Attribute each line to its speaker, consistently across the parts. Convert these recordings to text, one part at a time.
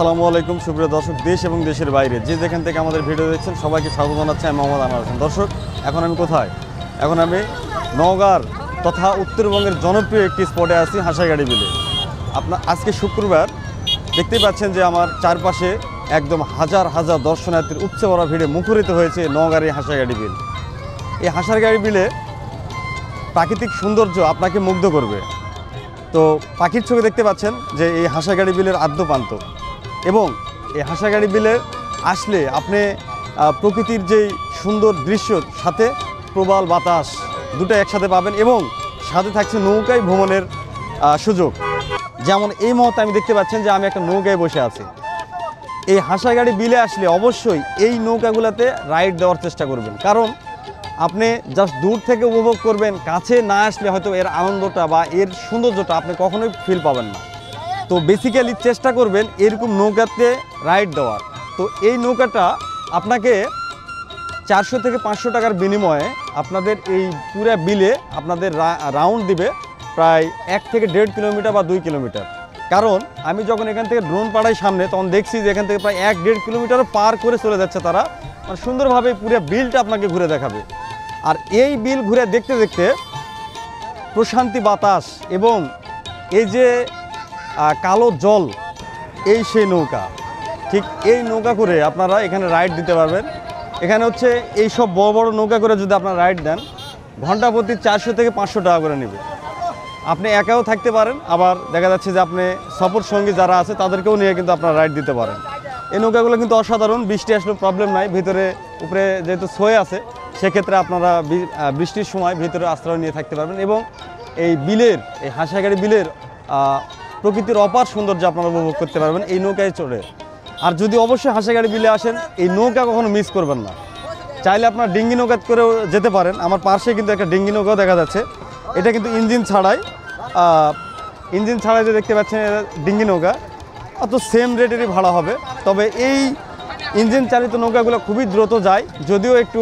Speaker 1: আসসালামু আলাইকুম সুপ্রিয় দর্শক, দেশ এবং দেশের বাইরে যে যেখান থেকে আমাদের ভিডিও দেখছেন সবাইকে স্বাগত জানাচ্ছি। আমি মোহাম্মদ আনোয়ার হোসেন। দর্শক, এখন আমি কোথায়? এখন আমি নওগাঁর তথা উত্তরবঙ্গের জনপ্রিয় একটি স্পটে আছি, হাসাগাড়ি বিলে। আজকে শুক্রবার, দেখতেই পাচ্ছেন যে আমার চারপাশে একদম হাজার হাজার দর্শনার্থীর উপচে পড়া ভিড়ে মুখরিত হয়েছে নওগাঁর এই হাসাগাড়ি বিল। এই হাসাগাড়ি বিলে প্রাকৃতিক সৌন্দর্য আপনাকে মুগ্ধ করবে। তো পাখির চোখে দেখতে পাচ্ছেন যে এই হাসাগাড়ি বিলের আদ্যপ্রান্ত, এবং এই হাসাগাড়ি বিলে আসলে আপনি প্রকৃতির যেই সুন্দর দৃশ্য সাথে প্রবাল বাতাস দুটো একসাথে পাবেন, এবং সাথে থাকছে নৌকায় ভ্রমণের সুযোগ। যেমন এই মুহূর্তে আমি দেখতে পাচ্ছেন যে আমি একটা নৌকায় বসে আছি। এই হাসাগাড়ি বিলে আসলে অবশ্যই এই নৌকাগুলোতে রাইড দেওয়ার চেষ্টা করবেন, কারণ আপনি জাস্ট দূর থেকে উপভোগ করবেন, কাছে না আসলে হয়তো এর আনন্দটা বা এর সৌন্দর্যটা আপনি কখনোই ফিল পাবেন না। তো বেসিক্যালি চেষ্টা করবেন এরকম নৌকাতে রাইড দেওয়ার। তো এই নৌকাটা আপনাকে 400 থেকে 500 টাকার বিনিময়ে আপনাদের এই পুরা বিলে আপনাদের রাউন্ড দিবে প্রায় 1 থেকে 1.5 কিলোমিটার বা 2 কিলোমিটার। কারণ আমি যখন এখান থেকে ড্রোন পাড়াই সামনে, তখন দেখছি যে এখান থেকে প্রায় 1-1.5 কিলোমিটারও পার করে চলে যাচ্ছে তারা, মানে সুন্দরভাবে পুরো বিলটা আপনাকে ঘুরে দেখাবে। আর এই বিল ঘুরে দেখতে দেখতে প্রশান্তি বাতাস এবং এই যে কালো জল, এই সেই নৌকা, ঠিক এই নৌকা করে আপনারা এখানে রাইড দিতে পারবেন। এখানে হচ্ছে এই সব বড় বড় নৌকা করে যদি আপনারা রাইড দেন, ঘন্টা প্রতি 400 থেকে 500 টাকা করে নেবে। আপনি একাও থাকতে পারেন, আবার দেখা যাচ্ছে যে আপনি সফর সঙ্গী যারা আছে তাদেরকেও নিয়ে কিন্তু আপনারা রাইড দিতে পারেন। এই নৌকাগুলো কিন্তু অসাধারণ, বৃষ্টি আসলে প্রবলেম নাই, ভিতরে উপরে যেহেতু ছয়ে আছে সেক্ষেত্রে আপনারা বৃষ্টির সময় ভিতরে আশ্রয় নিয়ে থাকতে পারবেন, এবং এই বিলের, এই হাসাগাড়ি বিলের প্রকৃতির অপার সৌন্দর্য আপনারা উপভোগ করতে পারবেন এই নৌকায় চড়ে। আর যদি অবশ্যই হাসাগাড়ি বিলে আসেন, এই নৌকা কখনো মিস করবেন না। চাইলে আপনার ডিঙ্গি নৌকা করেও যেতে পারেন। আমার পাশে কিন্তু একটা ডিঙ্গি নৌকাও দেখা যাচ্ছে, এটা কিন্তু ইঞ্জিন ছাড়াই যে দেখতে পাচ্ছেন ডিঙ্গি নৌকা, অত সেম রেটেরই ভাড়া হবে। তবে এই ইঞ্জিন চালিত নৌকাগুলো খুবই দ্রুত যায়, যদিও একটু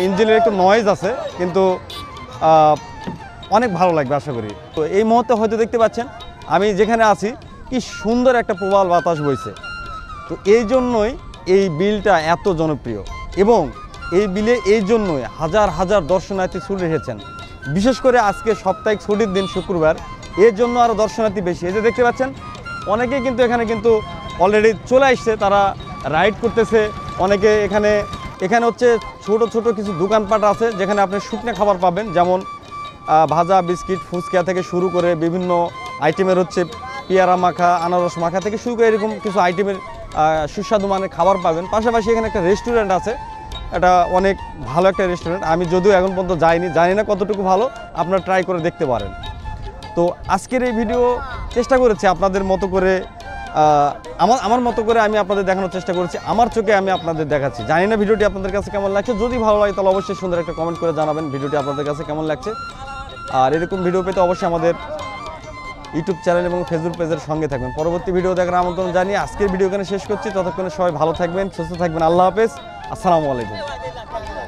Speaker 1: ইঞ্জিনের একটু নয়েজ আছে, কিন্তু অনেক ভালো লাগবে আশা করি। তো এই মুহূর্তে হয়তো দেখতে পাচ্ছেন আমি যেখানে আছি কি সুন্দর একটা প্রবাল বাতাস বইছে। তো এই জন্যই এই বিলটা এত জনপ্রিয়, এবং এই বিলে এই জন্যই হাজার হাজার দর্শনার্থী ছুটে এসেছেন। বিশেষ করে আজকে সাপ্তাহিক ছুটির দিন শুক্রবার, এর জন্য আরও দর্শনার্থী বেশি। এই যে দেখতে পাচ্ছেন অনেকেই কিন্তু এখানে কিন্তু অলরেডি চলে আসছে, তারা রাইড করতেছে। অনেকে এখানে হচ্ছে ছোট ছোট কিছু দোকানপাট আছে যেখানে আপনি শুকনো খাবার পাবেন, যেমন ভাজা, বিস্কিট, ফুচকা থেকে শুরু করে বিভিন্ন আইটেমের হচ্ছে পেয়ারা মাখা, আনারস মাখা থেকে শুরু করে এরকম কিছু আইটেমের সুস্বাদু মানের খাবার পাবেন। পাশাপাশি এখানে একটা রেস্টুরেন্ট আছে, এটা অনেক ভালো একটা রেস্টুরেন্ট। আমি যদিও এখন পর্যন্ত জানি না কতটুকু ভালো, আপনারা ট্রাই করে দেখতে পারেন। তো আজকের এই ভিডিও চেষ্টা করেছি আপনাদের মতো করে, আমার মতো করে আমি আপনাদের দেখানোর চেষ্টা করেছি, আমার চোখে আমি আপনাদের দেখাচ্ছি। জানি না ভিডিওটি আপনাদের কাছে কেমন লাগছে। যদি ভালো লাগে তাহলে অবশ্যই সুন্দর একটা কমেন্ট করে জানাবেন ভিডিওটি আপনাদের কাছে কেমন লাগছে। আর এরকম ভিডিও পেতে অবশ্যই আমাদের ইউটিউব চ্যানেল এবং ফেসবুক পেজের সঙ্গে থাকবেন। পরবর্তী ভিডিও দেখার আমন্ত্রণ জানিয়ে আজকের ভিডিও এখানে শেষ করছি। ততক্ষণে সবাই ভালো থাকবেন, সুস্থ থাকবেন। আল্লাহ হাফেজ, আসসালামু আলাইকুম।